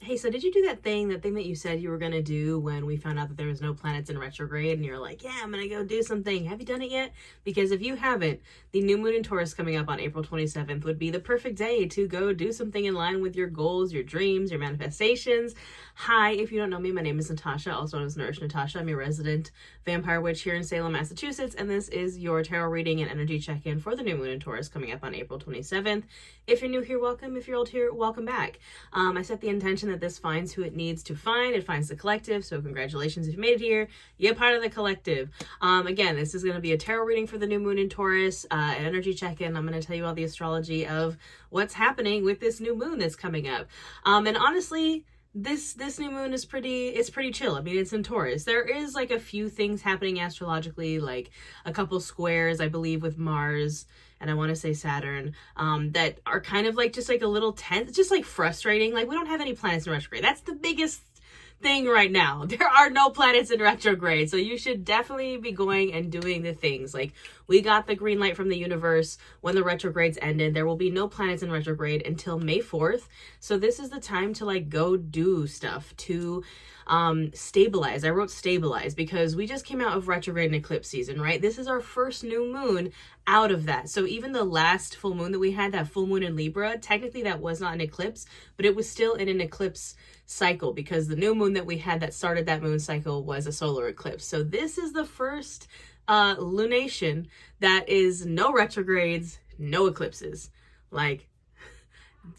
Hey, so did you do that thing that you said you were going to do when we found out that there was no planets in retrograde and you're like, yeah, I'm going to go do something. Have you done it yet? Because if you haven't, the new moon in Taurus coming up on April 27th would be the perfect day to go do something in line with your goals, your dreams, your manifestations. Hi, if you don't know me, my name is Natasha, also known as Nourish Natasha. I'm your resident vampire witch here in Salem, Massachusetts, and this is your tarot reading and energy check-in for the new moon in Taurus coming up on April 27th. If you're new here, welcome. If you're old here, welcome back. I set the intention that this finds who it needs to find. It finds the collective. So congratulations if you made it here. You're part of the collective. Again, this is going to be a tarot reading for the new moon in Taurus, an energy check-in. I'm going to tell you all the astrology of what's happening with this new moon that's coming up. And honestly, this new moon is pretty chill. I mean, it's in Taurus. There is like a few things happening astrologically, like a couple squares, I believe, with Mars and I want to say Saturn, that are kind of like just like a little tense, just like frustrating. Like we don't have any planets in retrograde. That's the biggest thing right now. There are no planets in retrograde, so you should definitely be going and doing the things. Like we got the green light from the universe when the retrogrades ended. There will be no planets in retrograde until May 4th, so this is the time to like go do stuff to stabilize. I wrote stabilize because we just came out of retrograde and eclipse season, right? This is our first new moon out of that. So even the last full moon that we had, that full moon in Libra, technically that was not an eclipse, but it was still in an eclipse cycle because the new moon that we had that started that moon cycle was a solar eclipse. So this is the first lunation that is no retrogrades, no eclipses. Like,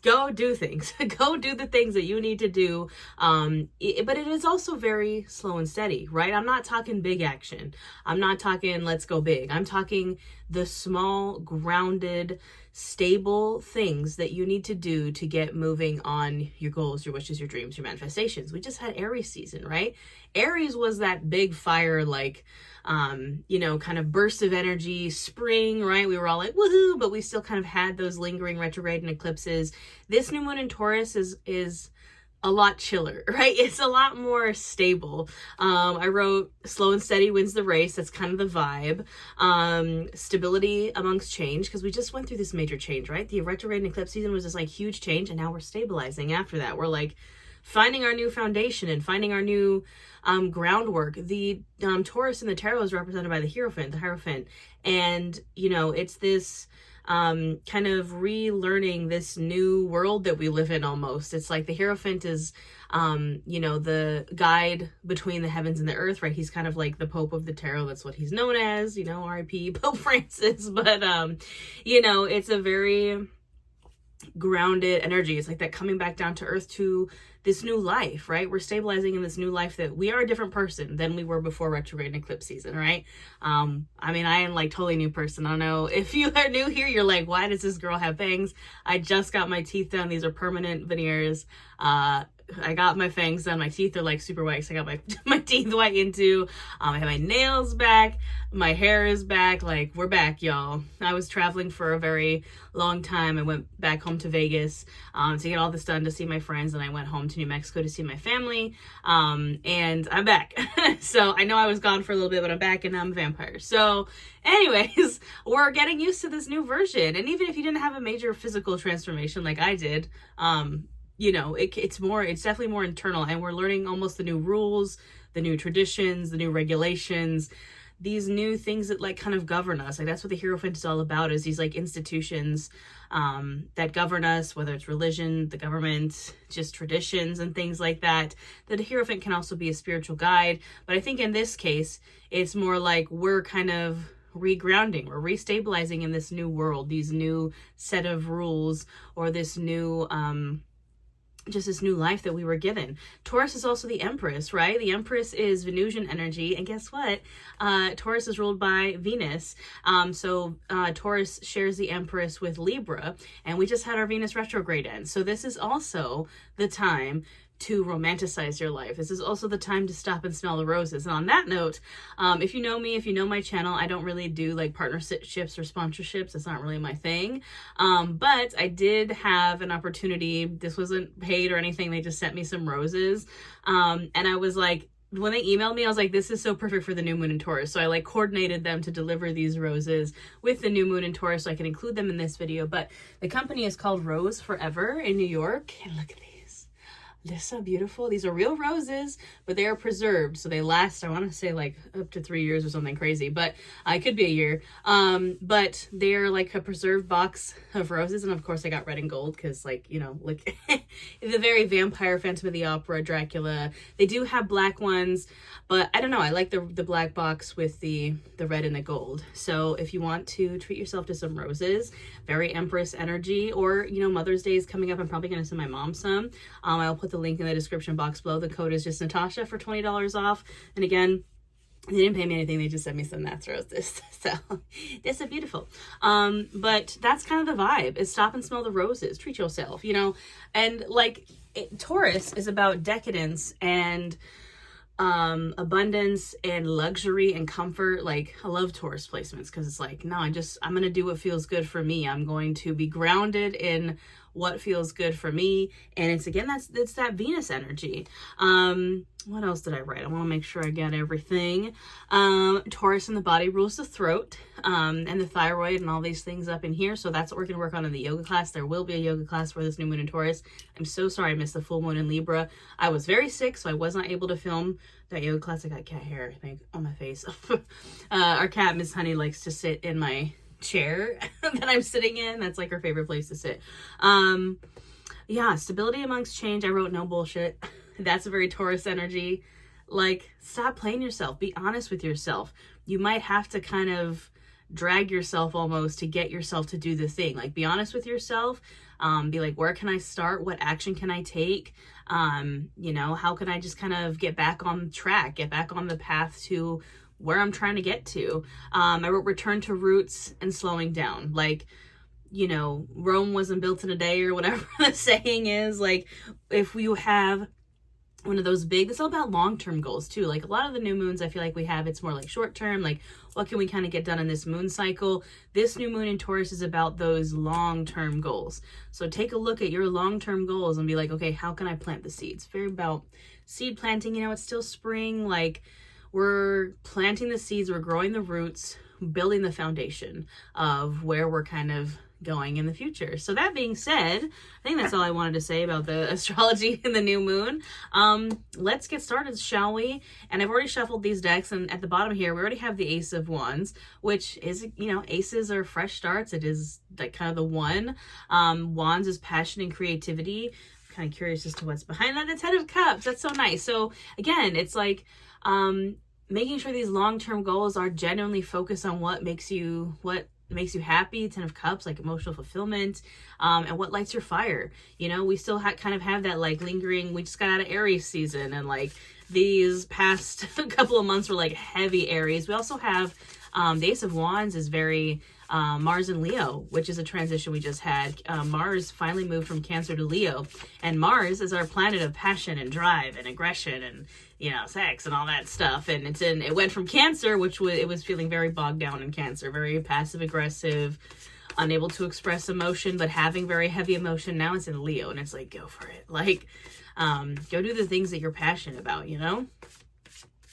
go do things. Go do the things that you need to do. But it is also very slow and steady, right? I'm not talking big action. I'm not talking let's go big. I'm talking the small, grounded, stable things that you need to do to get moving on your goals, your wishes, your dreams, your manifestations. We just had Aries season, right? Aries was that big fire, like, kind of burst of energy, spring, right? We were all like, woohoo, but we still kind of had those lingering retrograde and eclipses. This new moon in Taurus is a lot chiller, right? It's a lot more stable. I wrote slow and steady wins the race. That's kind of the vibe. Stability amongst change, because we just went through this major change, right? The retrograde and eclipse season was this like huge change, and now we're stabilizing after that. We're like finding our new foundation and finding our new groundwork. The Taurus in the tarot is represented by the Hierophant, and it's this kind of relearning this new world that we live in almost. It's like the Hierophant is the guide between the heavens and the earth, right? He's kind of like the Pope of the tarot. That's what he's known as, R.I.P. Pope Francis. But it's a very grounded energy. It's like that coming back down to earth to this new life, right? We're stabilizing in this new life that we are a different person than we were before retrograde and eclipse season, right? I am like totally new person. I don't know if you are new here, you're like, why does this girl have bangs? I just got my teeth done. These are permanent veneers. I got my fangs done. My teeth are like super white. So I got my teeth whitened too. I have my nails back. My hair is back. Like, we're back, y'all. I was traveling for a very long time. I went back home to Vegas to get all this done to see my friends. And I went home to New Mexico to see my family. And I'm back. So I know I was gone for a little bit, but I'm back and I'm a vampire. So anyways, we're getting used to this new version. And even if you didn't have a major physical transformation like I did, it's definitely more internal, and we're learning almost the new rules, the new traditions, the new regulations, these new things that like kind of govern us. Like that's what the Hierophant is all about, is these like institutions that govern us, whether it's religion, the government, just traditions and things like that. The Hierophant can also be a spiritual guide, but I think in this case, it's more like we're kind of regrounding or restabilizing in this new world, these new set of rules, or this new just this new life that we were given. Taurus is also the Empress, right? The Empress is Venusian energy, and guess what? Taurus is ruled by Venus. So Taurus shares the Empress with Libra, and we just had our Venus retrograde end. So this is also the time to romanticize your life. This is also the time to stop and smell the roses. And on that note, if you know me, if you know my channel, I don't really do like partnerships or sponsorships. It's not really my thing. But I did have an opportunity. This wasn't paid or anything. They just sent me some roses. And I was like, when they emailed me, I was like, this is so perfect for the new moon in Taurus. So I like coordinated them to deliver these roses with the new moon in Taurus, so I can include them in this video. But the company is called Rose Forever in New York. And look at these. They're so beautiful. These are real roses, but they are preserved. So they last, I want to say like up to 3 years or something crazy, but it could be a year. But they're like a preserved box of roses. And of course I got red and gold because like, you know, like the very vampire Phantom of the Opera, Dracula. They do have black ones, but I don't know. I like the black box with the red and the gold. So if you want to treat yourself to some roses, very Empress energy, or, you know, Mother's Day is coming up. I'm probably going to send my mom some. I'll put the link in the description box below. The code is just Natasha for $20 off. And again, they didn't pay me anything. They just sent me some That's Roses. So they're so beautiful. But that's kind of the vibe, is stop and smell the roses. Treat yourself, you know. And like Taurus is about decadence and abundance and luxury and comfort. Like I love Taurus placements because it's like, no, I'm going to do what feels good for me. I'm going to be grounded in what feels good for me. And it's again, it's that Venus energy. What else did I write? I want to make sure I get everything. Taurus in the body rules the throat, and the thyroid and all these things up in here. So that's what we're going to work on in the yoga class. There will be a yoga class for this new moon in Taurus. I'm so sorry I missed the full moon in Libra. I was very sick, so I was not able to film that yoga class. I got cat hair, I think, on my face. Our cat, Miss Honey, likes to sit in my chair that I'm sitting in. That's like her favorite place to sit. Yeah, stability amongst change. I wrote no bullshit. That's a very Taurus energy. Like, stop playing yourself. Be honest with yourself. You might have to kind of drag yourself almost to get yourself to do the thing. Like, be honest with yourself. Be like, where can I start? What action can I take? You know, how can I just kind of get back on track, get back on the path to where I'm trying to get to. I wrote return to roots and slowing down. Like, you know, Rome wasn't built in a day, or whatever the saying is. Like, if we have one of those big, it's all about long-term goals too. Like a lot of the new moons, I feel like we have, it's more like short-term, like what can we kind of get done in this moon cycle? This new moon in Taurus is about those long-term goals. So take a look at your long-term goals and be like, okay, how can I plant the seeds? Very about seed planting. You know, it's still spring. Like, we're planting the seeds, we're growing the roots, building the foundation of where we're kind of going in the future. So that being said, I think that's all I wanted to say about the astrology in the new moon. Let's get started, shall we? And I've already shuffled these decks, and at the bottom here, we already have the Ace of Wands, which is, you know, aces are fresh starts. It is like kind of the one. Wands is passion and creativity. I'm kind of curious as to what's behind that. The Ten of Cups, that's so nice. So again, it's like, making sure these long-term goals are genuinely focused on what makes you happy. Ten of Cups, like emotional fulfillment, and what lights your fire. You know, we still kind of have that like lingering, we just got out of Aries season, and like these past couple of months were like heavy Aries. We also have the Ace of Wands is very Mars and Leo, which is a transition we just had. Mars finally moved from Cancer to Leo, and Mars is our planet of passion and drive and aggression and, you know, sex and all that stuff. And it went from Cancer, which it was feeling very bogged down in Cancer, very passive aggressive, unable to express emotion, but having very heavy emotion. Now it's in Leo, and it's like, go for it. Like, go do the things that you're passionate about, you know?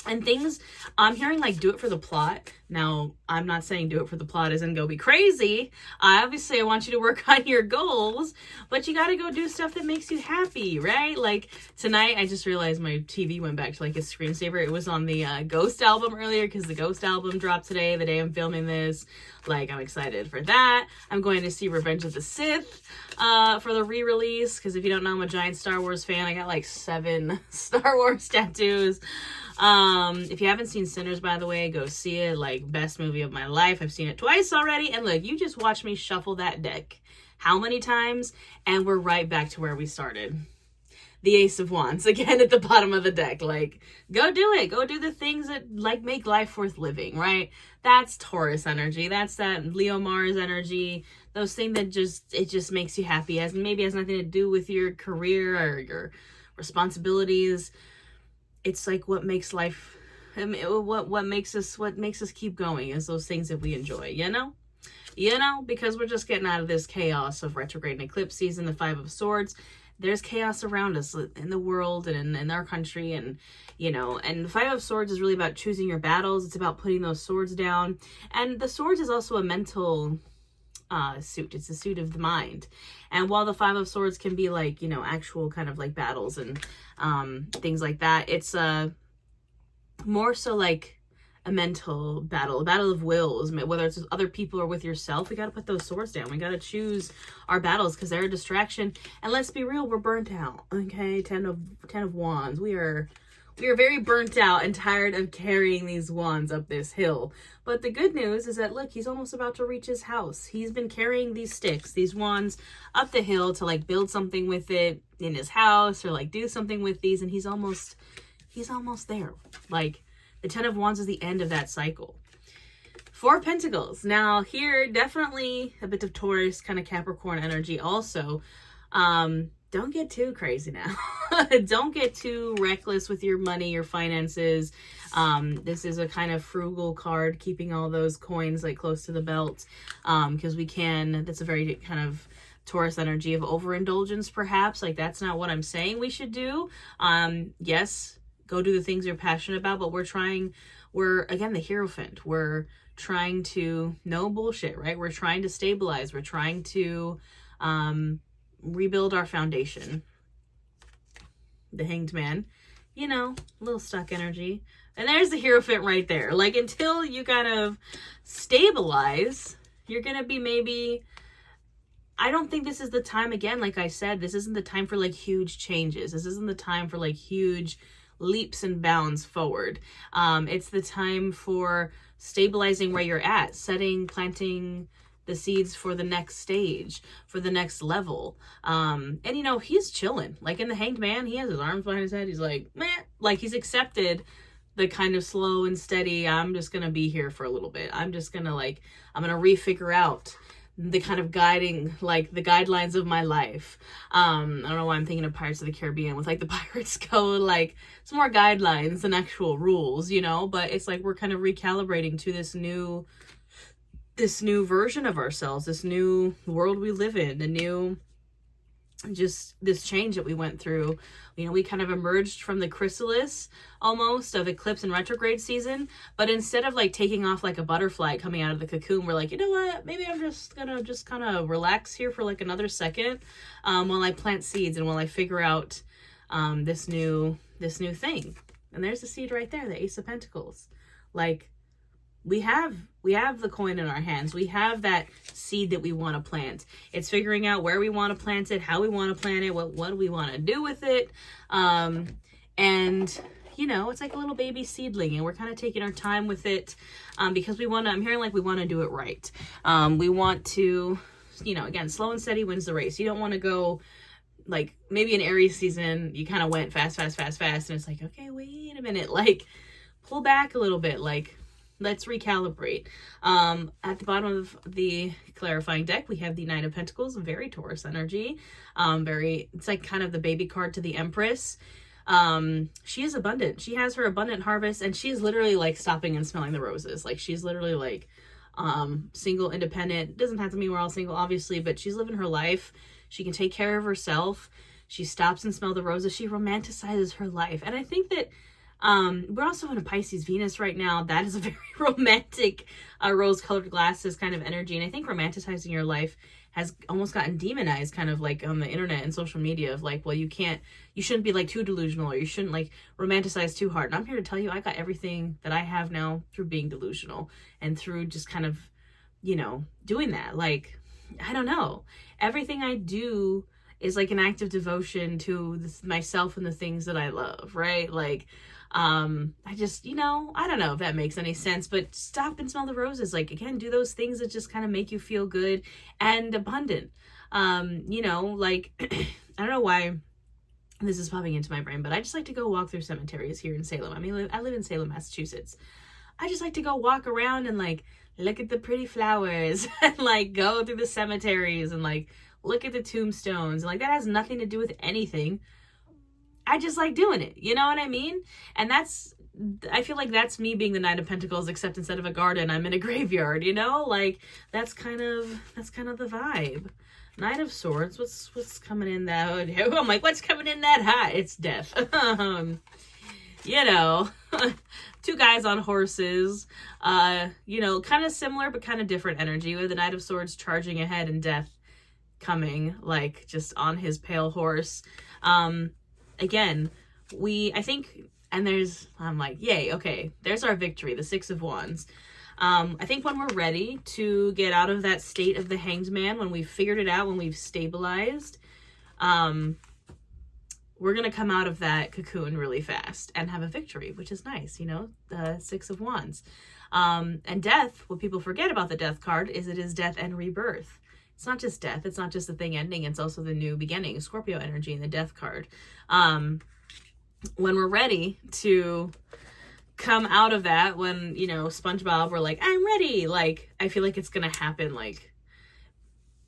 And things, I'm hearing like do it for the plot. Now, I'm not saying do it for the plot as in go be crazy. Obviously, I want you to work on your goals, but you got to go do stuff that makes you happy, right? Like tonight, I just realized my TV went back to like a screensaver. It was on the Ghost album earlier because the Ghost album dropped today, the day I'm filming this. Like, I'm excited for that. I'm going to see Revenge of the Sith for the re-release because if you don't know, I'm a giant Star Wars fan. I got like 7 Star Wars tattoos. If you haven't seen Sinners, by the way, go see it. Like, best movie of my life. I've seen it twice already. And look, you just watched me shuffle that deck how many times? And we're right back to where we started. The Ace of Wands again at the bottom of the deck. Like, go do it. Go do the things that like make life worth living, right? That's Taurus energy. That's that Leo Mars energy. Those things that just makes you happy. Maybe has nothing to do with your career or your responsibilities. It's like what makes life, I mean, what makes us keep going is those things that we enjoy, you know, because we're just getting out of this chaos of retrograde and eclipse season, the 5 of Swords. There's chaos around us in the world and in our country, and you know, and the 5 of Swords is really about choosing your battles. It's about putting those swords down, and the swords is also a mental suit. It's a suit of the mind. And while the Five of Swords can be like, you know, actual kind of like battles and things like that, it's more so like a mental battle, a battle of wills, whether it's with other people or with yourself. We got to put those swords down. We got to choose our battles because they're a distraction. And let's be real, we're burnt out. Okay, 10 of Wands. We are very burnt out and tired of carrying these wands up this hill. But the good news is that, look, he's almost about to reach his house. He's been carrying these sticks, these wands up the hill to like build something with it in his house or like do something with these. And he's almost there. Like, the 10 of Wands is the end of that cycle. 4 of Pentacles. Now here, definitely a bit of Taurus, kind of Capricorn energy also. Don't get too crazy now. Don't get too reckless with your money, your finances. This is a kind of frugal card, keeping all those coins like close to the belt. Because that's a very kind of Taurus energy of overindulgence perhaps. Like, that's not what I'm saying we should do. Yes, go do the things you're passionate about, but we're again, the Hierophant. We're trying to, no bullshit, right? We're trying to stabilize. We're trying to rebuild our foundation. The Hanged Man, you know, a little stuck energy. And there's the Hierophant right there. Like, until you kind of stabilize, you're going to be maybe, I don't think this is the time, again, like I said, this isn't the time for like huge changes. This isn't the time for like huge leaps and bounds forward. It's the time for stabilizing where you're at, planting the seeds for the next stage, for the next level. And you know, he's chilling. Like in the Hanged Man, he has his arms behind his head. He's like, meh. Like, he's accepted the kind of slow and steady, I'm just gonna be here for a little bit. I'm gonna refigure out the kind of guiding, like the guidelines of my life. I don't know why I'm thinking of Pirates of the Caribbean with like the Pirates Code, like it's more guidelines than actual rules, you know, but it's like we're kind of recalibrating to this new version of ourselves, this new world we live in, just this change that we went through. You know, we kind of emerged from the chrysalis almost of eclipse and retrograde season, but instead of like taking off like a butterfly coming out of the cocoon, we're like, you know what, maybe I'm just gonna kind of relax here for like another second while I plant seeds and while I figure out this new thing. And there's the seed right there, the Ace of Pentacles. Like, we have the coin in our hands. We have that seed that we want to plant. It's figuring out where we want to plant it, how we want to plant it, what do we want to do with it. And you know, it's like a little baby seedling, and we're kind of taking our time with it because I'm hearing like we want to do it right. We want to, you know, again, slow and steady wins the race. You don't want to go like maybe in Aries season, you kind of went fast. And it's like, okay, wait a minute, like pull back a little bit, like, let's recalibrate. At the bottom of the clarifying deck, we have the Nine of Pentacles, very Taurus energy. It's like kind of the baby card to the Empress. She is abundant. She has her abundant harvest, and she's literally like stopping and smelling the roses. Like, she's literally like single, independent. Doesn't have to mean we're all single, obviously, but she's living her life. She can take care of herself. She stops and smells the roses. She romanticizes her life. And I think that we're also in a Pisces Venus right now. That is a very romantic, rose-colored glasses kind of energy. And I think romanticizing your life has almost gotten demonized kind of like on the internet and social media of like, well, you shouldn't be like too delusional, or you shouldn't like romanticize too hard. And I'm here to tell you, I got everything that I have now through being delusional and through just kind of, you know, doing that. Like, I don't know. Everything I do is like an act of devotion to myself and the things that I love, right? Like, I just, you know, I don't know if that makes any sense, but stop and smell the roses. Like, again, do those things that just kind of make you feel good and abundant. You know, like, I don't know why this is popping into my brain, but I just like to go walk through cemeteries here in Salem. I mean, I live in Salem, Massachusetts. I just like to go walk around and like look at the pretty flowers and like go through the cemeteries and like look at the tombstones. And like, that has nothing to do with anything. I just like doing it. You know what I mean? And I feel like that's me being the Nine of Pentacles, except instead of a garden, I'm in a graveyard, you know? Like, that's kind of the vibe. Knight of Swords, what's coming in that? I'm like, what's coming in that hat? It's death. you know, two guys on horses, you know, kind of similar but kind of different energy, with the Knight of Swords charging ahead and Death coming, like, just on his pale horse. Again, I think, and I'm like, yay, okay, there's our victory, the Six of Wands. I think when we're ready to get out of that state of the Hanged Man, when we've figured it out, when we've stabilized, we're going to come out of that cocoon really fast and have a victory, which is nice, you know, the Six of Wands. And Death, what people forget about the Death card is it is death and rebirth. It's not just death. It's not just the thing ending. It's also the new beginning, Scorpio energy in the Death card. When we're ready to come out of that, when, you know, SpongeBob, we're like, I'm ready. Like, I feel like it's going to happen, like,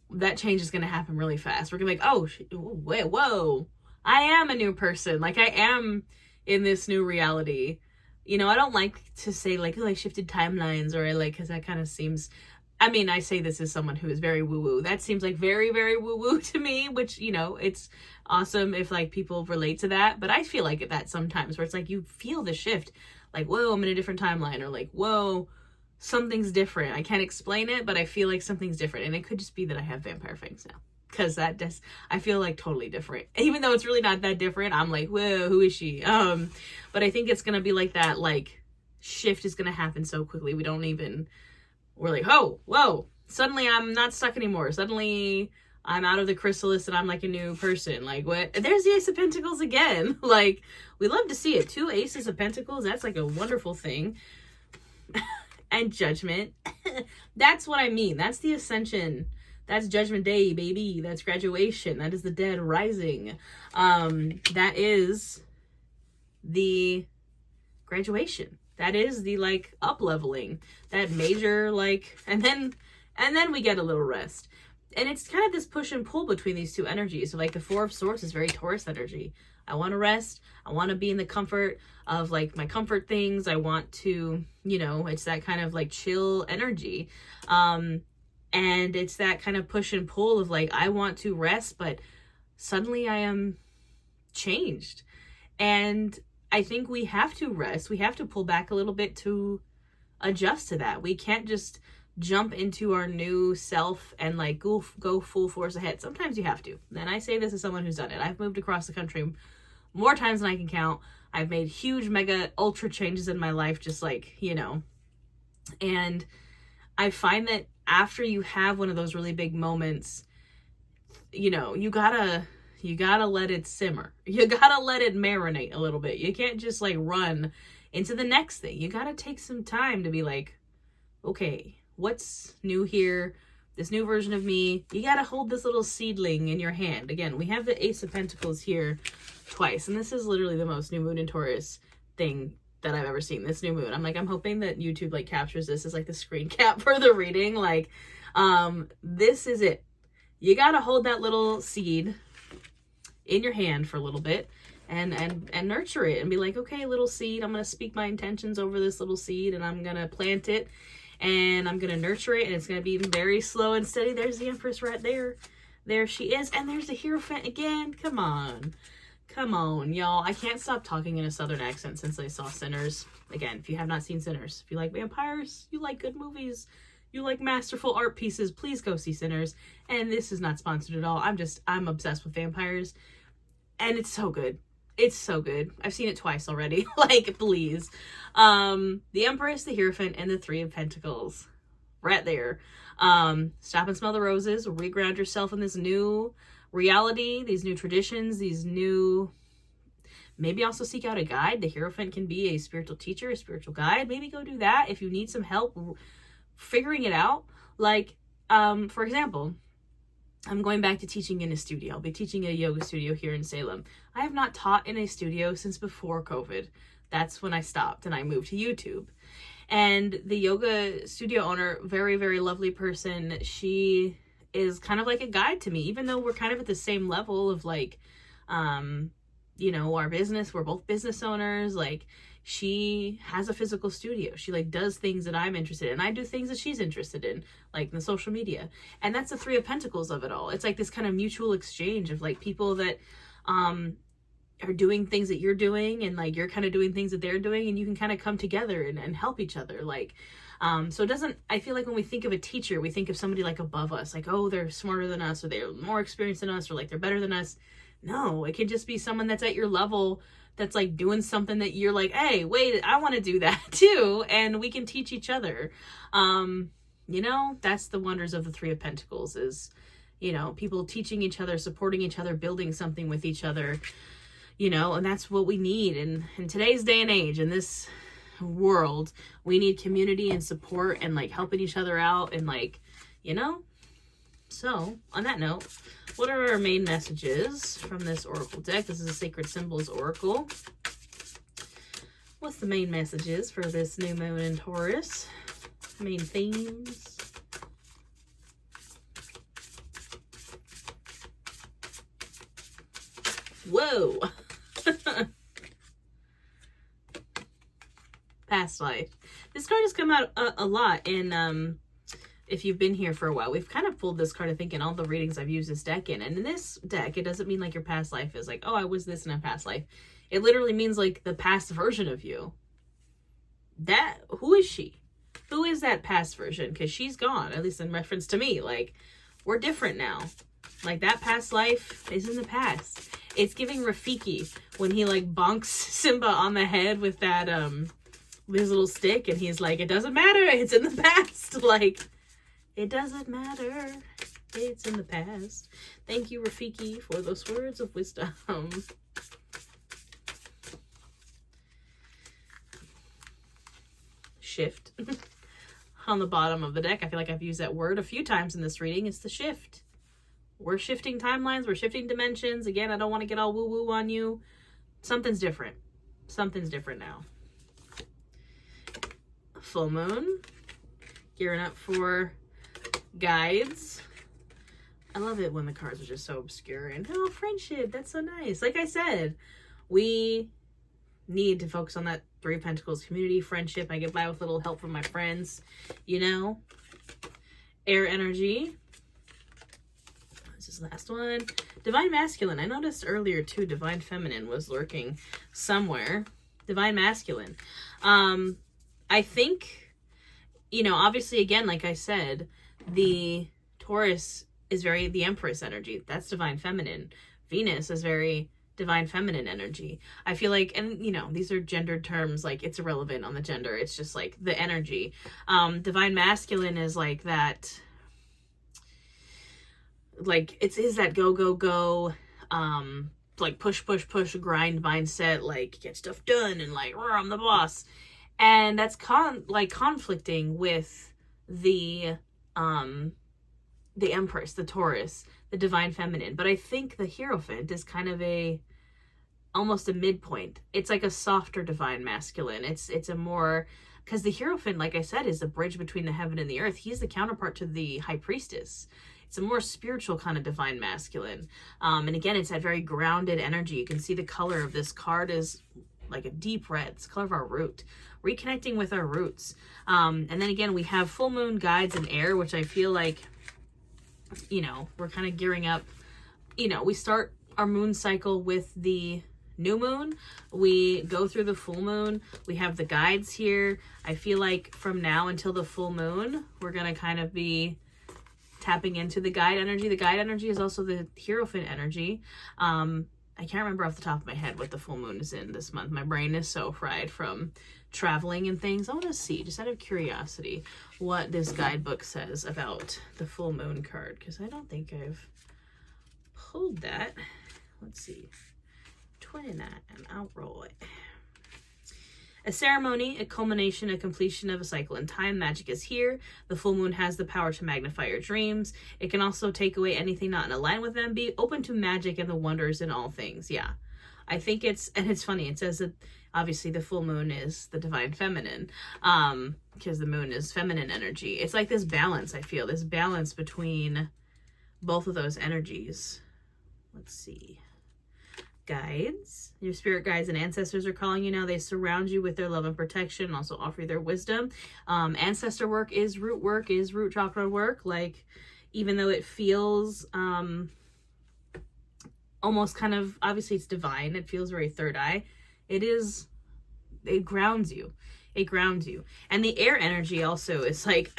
that change is going to happen really fast. We're going to be like, oh, wait, whoa, I am a new person. Like, I am in this new reality. You know, I don't like to say, like, oh, I shifted timelines, or I like, because that kind of seems, I mean, I say this as someone who is very woo-woo. That seems like very, very woo-woo to me, which, you know, it's awesome if, like, people relate to that. But I feel like that sometimes, where it's like you feel the shift. Like, whoa, I'm in a different timeline, or like, whoa, something's different. I can't explain it, but I feel like something's different. And it could just be that I have vampire fangs now, because I feel like totally different. Even though it's really not that different, I'm like, whoa, who is she? But I think it's going to be like that, like, shift is going to happen so quickly. We're like, oh, whoa, suddenly I'm not stuck anymore. Suddenly I'm out of the chrysalis and I'm like a new person. Like, what? There's the Ace of Pentacles again. Like, we love to see it. 2 Aces of Pentacles. That's like a wonderful thing. And Judgment. That's what I mean. That's the ascension. That's Judgment Day, baby. That's graduation. That is the dead rising. That is the graduation. That is the, like, up-leveling. That major, like, and then we get a little rest. And it's kind of this push and pull between these two energies. So, like, the Four of Swords is very Taurus energy. I want to rest. I want to be in the comfort of, like, my comfort things. I want to, you know, it's that kind of, like, chill energy. And it's that kind of push and pull of, like, I want to rest, but suddenly I am changed. And I think we have to rest. We have to pull back a little bit to adjust to that. We can't just jump into our new self and, like, go full force ahead. Sometimes you have to. And I say this as someone who's done it. I've moved across the country more times than I can count. I've made huge, mega, ultra changes in my life, just, like, you know. And I find that after you have one of those really big moments, you know, you gotta let it simmer. You gotta let it marinate a little bit. You can't just, like, run into the next thing. You gotta take some time to be like, okay, what's new here? This new version of me. You gotta hold this little seedling in your hand. Again, we have the Ace of Pentacles here twice, and this is literally the most new moon in Taurus thing that I've ever seen, this new moon. I'm like, I'm hoping that YouTube, like, captures this as, like, the screen cap for the reading. Like, this is it. You gotta hold that little seed in your hand for a little bit and nurture it and be like, okay, little seed, I'm going to speak my intentions over this little seed, and I'm going to plant it, and I'm going to nurture it, and it's going to be very slow and steady. There's the Empress right there. There she is. And there's the Hierophant again. Come on, y'all. I can't stop talking in a Southern accent since I saw Sinners. Again, if you have not seen Sinners, if you like vampires, you like good movies, you like masterful art pieces, please go see Sinners. And this is not sponsored at all. I'm obsessed with vampires. And it's so good. It's so good. I've seen it twice already. Like, please. The Empress, the Hierophant, and the Three of Pentacles. Right there. Stop and smell the roses. Reground yourself in this new reality, these new traditions, these new... Maybe also seek out a guide. The Hierophant can be a spiritual teacher, a spiritual guide. Maybe go do that if you need some help figuring it out. Like, for example, I'm going back to teaching in a studio. I'll be teaching at a yoga studio here in Salem. I have not taught in a studio since before COVID. That's when I stopped and I moved to YouTube. And the yoga studio owner, very, very lovely person, she is kind of like a guide to me, even though we're kind of at the same level of, like, you know, our business. We're both business owners. Like, she has a physical studio. She, like, does things that I'm interested in. I do things that she's interested in, like the social media. And that's the Three of Pentacles of it all. It's like this kind of mutual exchange of, like, people that are doing things that you're doing, and like you're kind of doing things that they're doing, and you can kind of come together and help each other. Like, so it doesn't, I feel like when we think of a teacher, we think of somebody like above us, like, oh, they're smarter than us, or they're more experienced than us, or like they're better than us. No, it can just be someone that's at your level, that's like doing something that you're like, hey, wait, I want to do that too. And we can teach each other. You know, that's the wonders of the Three of Pentacles, is, you know, people teaching each other, supporting each other, building something with each other, you know, and that's what we need. And in today's day and age, in this world, we need community and support and like helping each other out, and like, you know. So on that note, what are our main messages from this oracle deck? This is a Sacred Symbols Oracle. What's the main messages for this new moon in Taurus? Main themes. Whoa. Past life. This card has come out a lot in, if you've been here for a while, we've kind of pulled this card, I think, in all the readings I've used this deck in. And in this deck, it doesn't mean like your past life is like, oh, I was this in a past life. It literally means like the past version of you. That, who is she? Who is that past version? Because she's gone, at least in reference to me. Like, we're different now. Like, that past life is in the past. It's giving Rafiki when he like bonks Simba on the head with that, his little stick, and he's like, it doesn't matter, it's in the past. Like, it doesn't matter, it's in the past. Thank you, Rafiki, for those words of wisdom. Shift. On the bottom of the deck, I feel like I've used that word a few times in this reading. It's the shift. We're shifting timelines, we're shifting dimensions. Again, I don't want to get all woo-woo on you. Something's different. Something's different now. Full moon. Gearing up for guides. I love it when the cards are just so obscure. And oh, friendship, that's so nice. Like I said, we need to focus on that Three of Pentacles community, friendship. I get by with a little help from my friends, you know. Air energy. This is the last one. Divine Masculine. I noticed earlier too, Divine Feminine was lurking somewhere. Divine Masculine. I think, you know, obviously, again, like I said, the Taurus is very the Empress energy. That's Divine Feminine. Venus is very Divine Feminine energy. I feel like, and you know, these are gendered terms, like it's irrelevant on the gender. It's just like the energy. Divine Masculine is like that, like it is that go, go, go, like push, push, push, grind mindset, like get stuff done and like, I'm the boss. And that's conflicting with the Empress, the Taurus, the Divine Feminine. But I think the Hierophant is kind of almost a midpoint. It's like a softer Divine Masculine. It's a more, because the Hierophant, like I said, is the bridge between the heaven and the earth. He's the counterpart to the High Priestess. It's a more spiritual kind of Divine Masculine. And again, it's that very grounded energy. You can see the color of this card is like a deep red. It's the color of our root. Reconnecting with our roots. And then again, we have full moon, guides, and air, which I feel like, you know, we're kind of gearing up. You know, we start our moon cycle with the new moon. We go through the full moon. We have the guides here. I feel like from now until the full moon, we're going to kind of be tapping into the guide energy. The guide energy is also the Hierophant energy. I can't remember off the top of my head what the full moon is in this month. My brain is so fried from traveling and things. I want to see, just out of curiosity, what this guidebook says about the full moon card, because I don't think I've pulled that. Let's see. 29, I'll roll it. A ceremony, a culmination, a completion of a cycle in time. Magic is here. The full moon has the power to magnify your dreams. It can also take away anything not in line with them. Be open to magic and the wonders in all things. Yeah. I think it's funny. It says that obviously the full moon is the Divine Feminine, because the moon is feminine energy. It's like this balance, I feel. This balance between both of those energies. Let's see. Guides. Your spirit guides and ancestors are calling you now. They surround you with their love and protection and also offer you their wisdom. Ancestor work, is root chakra work. Like, even though it feels almost kind of, obviously it's divine. It feels very third eye. It grounds you. It grounds you. And the air energy also is like,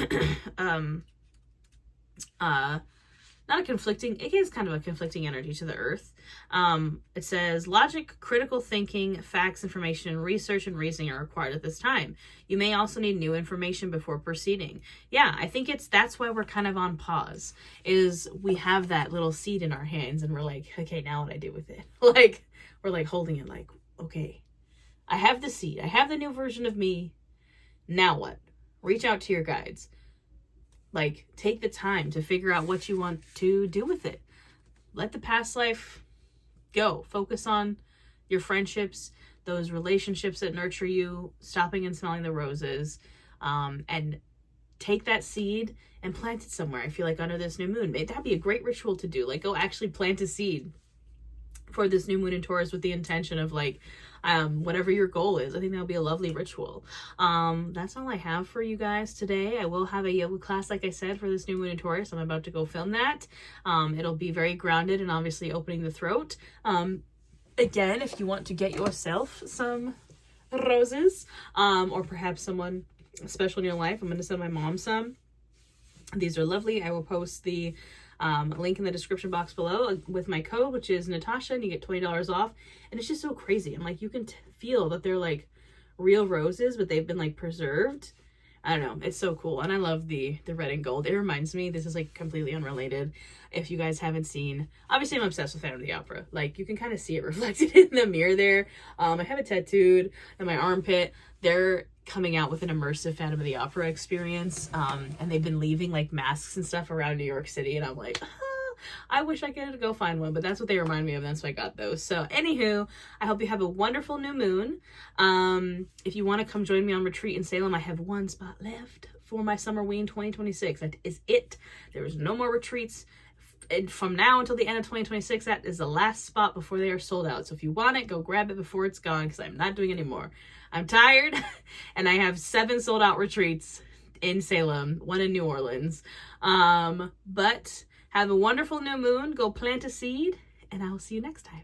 not a conflicting, it is kind of a conflicting energy to the earth. It says logic, critical thinking, facts, information, research, and reasoning are required at this time. You may also need new information before proceeding. Yeah, I think that's why we're kind of on pause, is we have that little seed in our hands and we're like, okay, now what do I do with it? Like, we're like holding it like, okay, I have the seed. I have the new version of me. Now what? Reach out to your guides. Like, take the time to figure out what you want to do with it. Let the past life go. Focus on your friendships, those relationships that nurture you, stopping and smelling the roses, and take that seed and plant it somewhere. I feel like under this new moon, that'd be a great ritual to do. Like, go actually plant a seed for this new moon in Taurus with the intention of like, whatever your goal is. I think that'll be a lovely ritual. That's all I have for you guys today. I will have a yoga class, like I said, for this new moon in Taurus. I'm about to go film that. It'll be very grounded and obviously opening the throat. Again, if you want to get yourself some roses, or perhaps someone special in your life, I'm going to send my mom some. These are lovely. I will post the link in the description box below with my code, which is Natasha, and you get $20 off. And it's just so crazy. I'm like, you can feel that they're like real roses, but they've been like preserved. I don't know. It's so cool. And I love the red and gold. It reminds me, this is like completely unrelated. If you guys haven't seen, obviously I'm obsessed with Phantom of the Opera. Like, you can kind of see it reflected in the mirror there. I have it tattooed in my armpit. They're coming out with an immersive Phantom of the Opera experience. And they've been leaving like masks and stuff around New York City. And I'm like, I wish I could go find one, but that's what they remind me of. That's why I got those. So anywho, I hope you have a wonderful new moon. If you want to come join me on retreat in Salem, I have one spot left for my Summerween 2026. That is it. There is no more retreats. And from now until the end of 2026, that is the last spot before they are sold out. So if you want it, go grab it before it's gone, because I'm not doing any more. I'm tired, and I have 7 sold out retreats in Salem, 1 in New Orleans. But have a wonderful new moon. Go plant a seed, and I will see you next time.